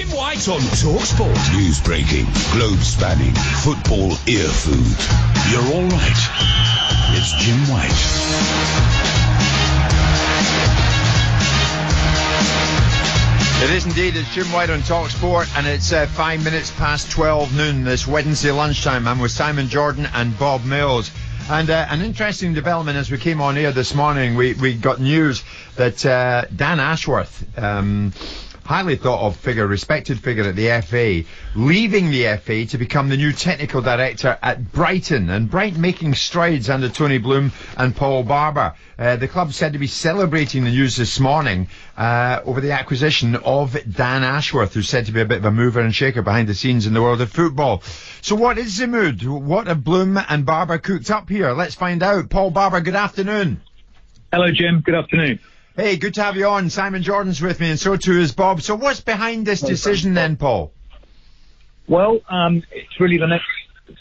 Jim White on TalkSport. News breaking, globe spanning, football ear food. You're all right. It's Jim White. It is indeed. It's Jim White on TalkSport, and it's 5 minutes past 12 noon this Wednesday lunchtime. I'm with Simon Jordan and Bob Mills. And an interesting development as we came on air this morning, we got news that Dan Ashworth, highly thought of figure, respected figure at the FA, leaving the FA to become the new technical director at Brighton. And Brighton making strides under Tony Bloom and Paul Barber. The club said to be celebrating the news this morning over the acquisition of Dan Ashworth, who's said to be a bit of a mover and shaker behind the scenes in the world of football. So what is the mood? What have Bloom and Barber cooked up here? Let's find out. Paul Barber, good afternoon. Hello, Jim. Good afternoon. Hey, good to have you on. Simon Jordan's with me, and so too is Bob. So what's behind this decision then, Paul? Well, it's really the next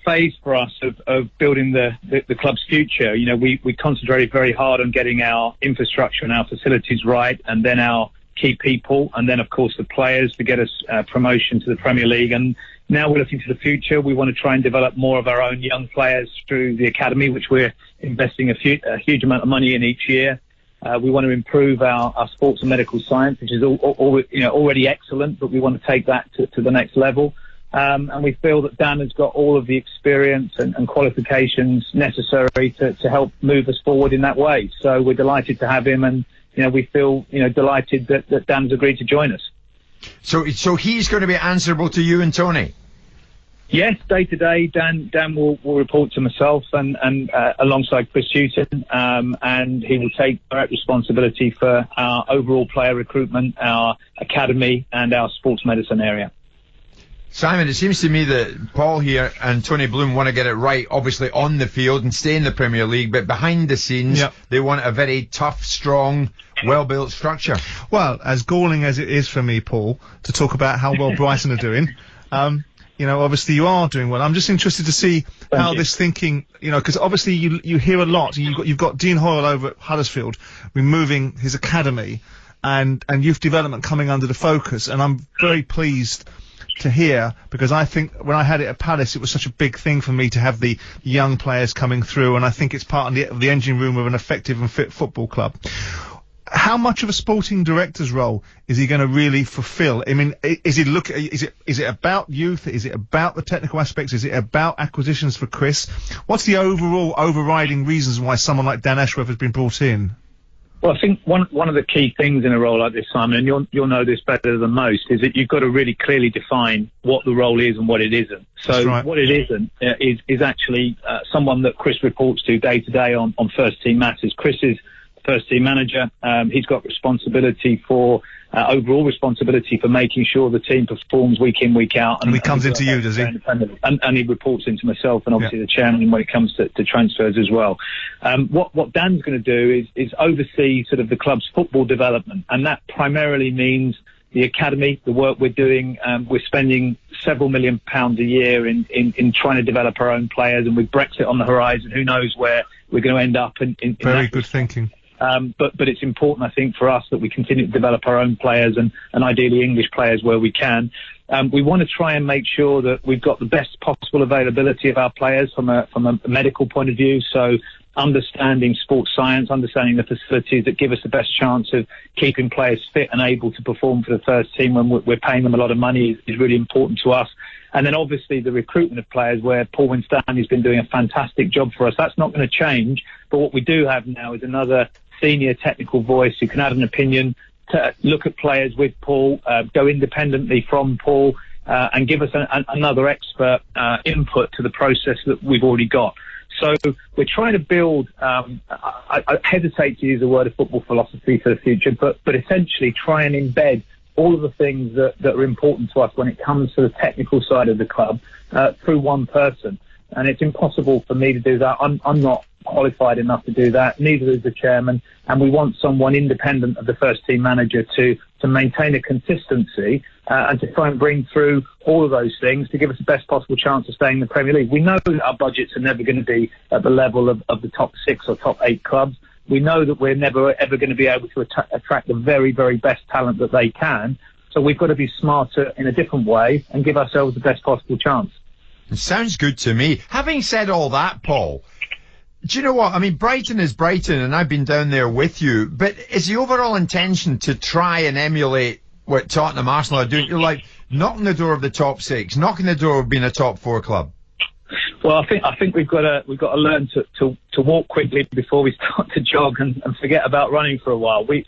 phase for us of building the club's future. You know, we concentrated very hard on getting our infrastructure and our facilities right, and then our key people, and then, of course, the players to get us promotion to the Premier League. And now we're looking to the future. We want to try and develop more of our own young players through the academy, which we're investing a huge amount of money in each year. We want to improve our sports and medical science, which is already excellent, but we want to take that to the next level. And we feel that Dan has got all of the experience and qualifications necessary to help move us forward in that way. So we're delighted to have him, and we feel delighted that Dan's agreed to join us. So he's going to be answerable to you and Tony? Yes, day to day, Dan will report to myself and alongside Chris Hewton, and he will take direct responsibility for our overall player recruitment, our academy, and our sports medicine area. Simon, it seems to me that Paul here and Tony Bloom want to get it right, obviously on the field and stay in the Premier League, but behind the scenes, They want a very tough, strong, well-built structure. Well, as galling as it is for me, Paul, to talk about how well Brighton are doing, obviously you are doing well. I'm just interested to see how this thinking, because obviously you hear a lot. You've got Dean Hoyle over at Huddersfield removing his academy and youth development coming under the focus, and I'm very pleased to hear, because I think when I had it at Palace, it was such a big thing for me to have the young players coming through, and I think it's part of the engine room of an effective and fit football club. How much of a sporting director's role is he going to really fulfil? I mean, is it about youth? Is it about the technical aspects? Is it about acquisitions for Chris? What's the overall overriding reasons why someone like Dan Ashworth has been brought in? Well, I think one of the key things in a role like this, Simon, and you'll know this better than most, is that you've got to really clearly define what the role is and what it isn't. So right. What it isn't is actually someone that Chris reports to day on first team matters. Chris is first team manager. He's got responsibility for overall responsibility for making sure the team performs week in, week out. And he comes into you, does he? And he reports into myself and obviously the chairman when it comes to transfers as well. What Dan's going to do is oversee sort of the club's football development, and that primarily means the academy, the work we're doing. We're spending several £1 million a year in trying to develop our own players, and with Brexit on the horizon, who knows where we're going to end up in Very good thinking. But it's important, I think, for us that we continue to develop our own players and ideally English players where we can. We want to try and make sure that we've got the best possible availability of our players from a medical point of view. So understanding sports science, understanding the facilities that give us the best chance of keeping players fit and able to perform for the first team when we're paying them a lot of money is really important to us. And then obviously the recruitment of players, where Paul Winstanley's been doing a fantastic job for us. That's not going to change. But what we do have now is another senior technical voice who can add an opinion, to look at players with Paul, go independently from Paul, and give us another expert input to the process that we've already got. So we're trying to build, I hesitate to use the word of football philosophy for the future, but essentially try and embed all of the things that are important to us when it comes to the technical side of the club through one person. And it's impossible for me to do that. I'm not qualified enough to do that, neither is the chairman, and we want someone independent of the first team manager to maintain a consistency and to try and bring through all of those things to give us the best possible chance of staying in the Premier League. We know that our budgets are never going to be at the level of the top 6 or top 8 clubs. We know that we're never ever going to be able to attract the very, very best talent that they can. So we've got to be smarter in a different way and give ourselves the best possible chance. It sounds good to me. Having said all that, Paul, do you know what? I mean, Brighton is Brighton, and I've been down there with you, but is the overall intention to try and emulate what Tottenham, Arsenal are doing? You're like knocking the door of the top 6, knocking the door of being a top 4 club. Well, I think we've got to learn to walk quickly before we start to jog and forget about running for a while. We've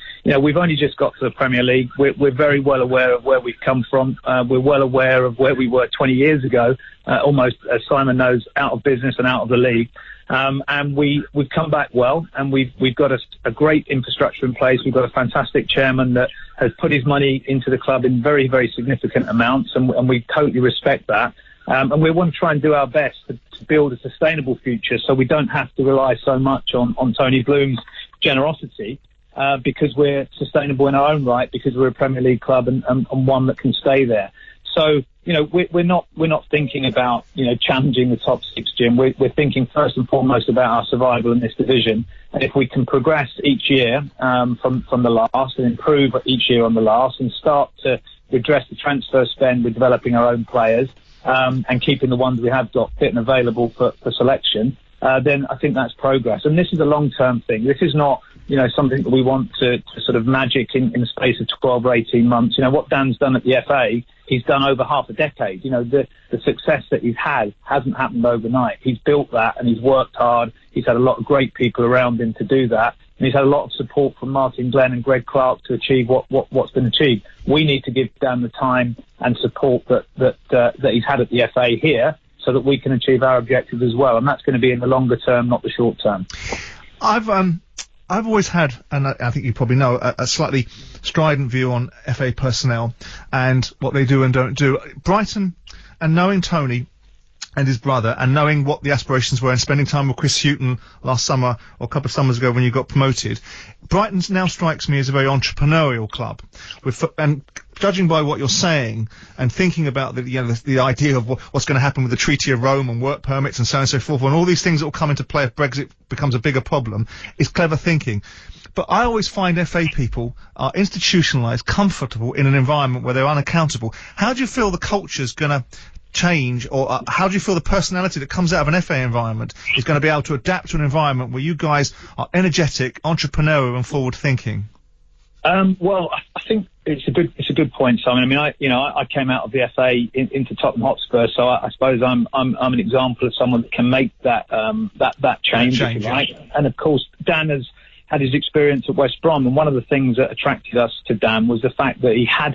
only just got to the Premier League. We're very well aware of where we've come from. We're well aware of where we were 20 years ago, almost, as Simon knows, out of business and out of the league. And we've come back well, and we've got a great infrastructure in place. We've got a fantastic chairman that has put his money into the club in very, very significant amounts, and we totally respect that. And we want to try and do our best to build a sustainable future, so we don't have to rely so much on Tony Bloom's generosity, because we're sustainable in our own right, because we're a Premier League club and one that can stay there. So, we're not thinking about, challenging the top 6, Jim. We're thinking first and foremost about our survival in this division. And if we can progress each year from the last and improve each year on the last and start to redress the transfer spend with developing our own players, and keeping the ones we have got fit and available for selection, then I think that's progress. And this is a long-term thing. This is not, something that we want to sort of magic in the space of 12 or 18 months. What Dan's done at the FA, he's done over half a decade. The success that he's had hasn't happened overnight. He's built that, and he's worked hard. He's had a lot of great people around him to do that. And he's had a lot of support from Martin Glenn and Greg Clark to achieve what's been achieved. We need to give Dan the time and support that he's had at the FA here, so that we can achieve our objectives as well. And that's going to be in the longer term, not the short term. I've always had, and I think you probably know, a slightly strident view on FA personnel and what they do and don't do. Brighton, and knowing Tony and his brother, and knowing what the aspirations were, and spending time with Chris Hughton last summer or a couple of summers ago when you got promoted, Brighton now strikes me as a very entrepreneurial club. And judging by what you're saying and thinking about the idea of what's going to happen with the Treaty of Rome and work permits and so on and so forth, and all these things that will come into play if Brexit becomes a bigger problem, is clever thinking. But I always find FA people are institutionalised, comfortable in an environment where they're unaccountable. How do you feel the culture's going to change, or how do you feel the personality that comes out of an FA environment is going to be able to adapt to an environment where you guys are energetic, entrepreneurial and forward thinking? Well, I think it's a good point, Simon. I mean, I came out of the FA into Tottenham Hotspur, so I suppose I'm an example of someone that can make that change, if you like. And of course, Dan has had his experience at West Brom, and one of the things that attracted us to Dan was the fact that he had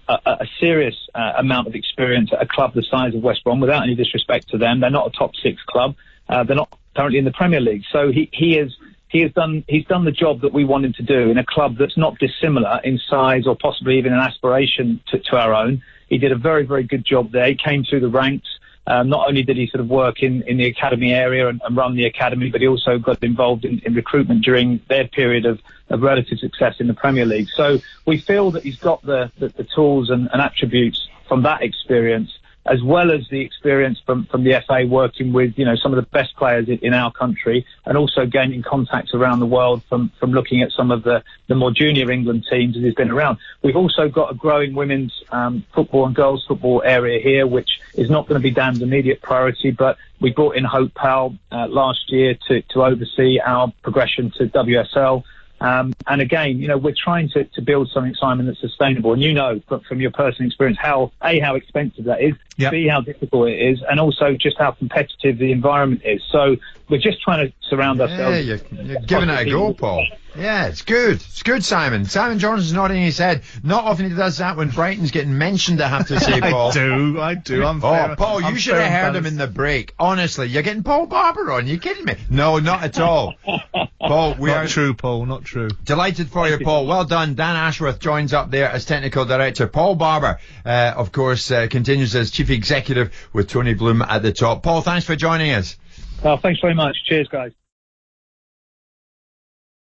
a serious amount of experience at a club the size of West Brom. Without any disrespect to them, they're not a top 6 club. They're not currently in the Premier League, so he's done the job that we want him to do in a club that's not dissimilar in size or possibly even an aspiration to our own. He did a very, very good job there. He came through the ranks. Not only did he sort of work in the academy area and run the academy, but he also got involved in recruitment during their period of relative success in the Premier League. So we feel that he's got the tools and attributes from that experience, as well as the experience from the FA working with, some of the best players in our country, and also gaining contacts around the world from looking at some of the more junior England teams as he's been around. We've also got a growing women's football and girls football area here, which is not going to be Dan's immediate priority, but we brought in Hope Powell last year to oversee our progression to WSL. And again, we're trying to build something, Simon, that's sustainable. And from your personal experience how expensive that is, yep. B, how difficult it is, and also just how competitive the environment is. So we're just trying to surround ourselves. Yeah, you're giving it a go, Paul. Yeah, it's good. It's good, Simon. Simon Jordan's nodding his head. Not often he does that when Brighton's getting mentioned, I have to say, Paul. I do. I'm fair. Oh, Paul, you should have heard him in the break. Honestly, you're getting Paul Barber on. You kidding me? No, not at all. Paul, not true, Paul. Not true. Delighted for you, Paul. Well done. Dan Ashworth joins up there as technical director. Paul Barber, of course, continues as chief executive with Tony Bloom at the top. Paul, thanks for joining us. Thanks very much. Cheers, guys.